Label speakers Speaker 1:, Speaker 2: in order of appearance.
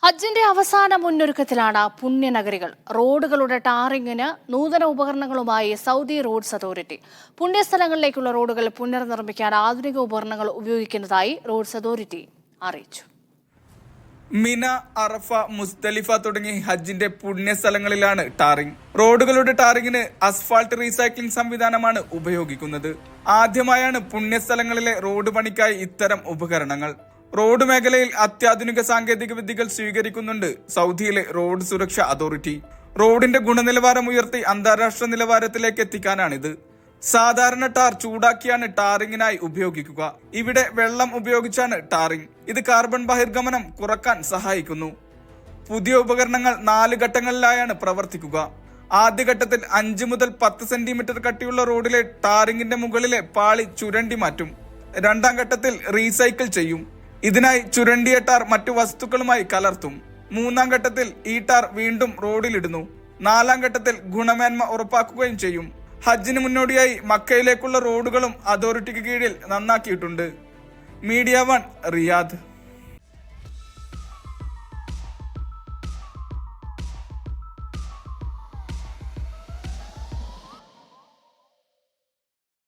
Speaker 1: ഹജ്ജിന്റെ അവസാന മുന്നൊരുക്കത്തിലാണ് പുണ്യനഗരികൾ. റോഡുകളുടെ ടാറിങ്ങിന് നൂതന ഉപകരണങ്ങളുമായി സൗദി റോഡ്സ് അതോറിറ്റി. പുണ്യസ്ഥലങ്ങളിലേക്കുള്ള റോഡുകൾ പുനർനിർമ്മിക്കാൻ ആധുനിക ഉപകരണങ്ങൾ ഉപയോഗിക്കുന്നതായി റോഡ്സ് അതോറിറ്റി അറിയിച്ചു.
Speaker 2: മിന, അറഫ, മുസ്ദലിഫ തുടങ്ങി ഹജ്ജിന്റെ പുണ്യസ്ഥലങ്ങളിലാണ് ടാറിംഗ്. റോഡുകളുടെ ടാറിങ്ങിന് അസ്ഫാൾട്ട് റീസൈക്ലിംഗ് സംവിധാനമാണ് ഉപയോഗിക്കുന്നത്. ആദ്യമായാണ് പുണ്യസ്ഥലങ്ങളിലെ റോഡ് പണിക്കായി ഇത്തരം ഉപകരണങ്ങൾ. റോഡ് മേഖലയിൽ അത്യാധുനിക സാങ്കേതിക വിദ്യകൾ സ്വീകരിക്കുന്നുണ്ട് സൗദിയിലെ റോഡ് സുരക്ഷാ അതോറിറ്റി. റോഡിന്റെ ഗുണനിലവാരം ഉയർത്തി അന്താരാഷ്ട്ര നിലവാരത്തിലേക്ക് എത്തിക്കാനാണിത്. സാധാരണ ടാർ ചൂടാക്കിയാണ് ടാറിങ്ങിനായി ഉപയോഗിക്കുക. ഇവിടെ വെള്ളം ഉപയോഗിച്ചാണ് ടാറിംഗ്. ഇത് കാർബൺ ബഹിർഗമനം കുറക്കാൻ സഹായിക്കുന്നു. പുതിയ ഉപകരണങ്ങൾ 4 ഘട്ടങ്ങളിലായാണ് പ്രവർത്തിക്കുക. ആദ്യഘട്ടത്തിൽ 5 മുതൽ 10 സെന്റിമീറ്റർ കട്ടിയുള്ള റോഡിലെ ടാറിങ്ങിന്റെ മുകളിലെ പാളി ചുരണ്ടി മാറ്റും. രണ്ടാം ഘട്ടത്തിൽ റീസൈക്കിൾ ചെയ്യും. ഇതിനായി ചുരണ്ടിയ ടാർ മറ്റു വസ്തുക്കളുമായി കലർത്തും. മൂന്നാം ഘട്ടത്തിൽ ഈ ടാർ വീണ്ടും റോഡിലിടുന്നു. 4ാം ഘട്ടത്തിൽ ഗുണമേന്മ ഉറപ്പാക്കുകയും ചെയ്യും. ഹജ്ജിന് മുന്നോടിയായി മക്കയിലേക്കുള്ള റോഡുകളും അതോറിറ്റിക്ക് കീഴിൽ നന്നാക്കിയിട്ടുണ്ട്. Media 1 Riyadh.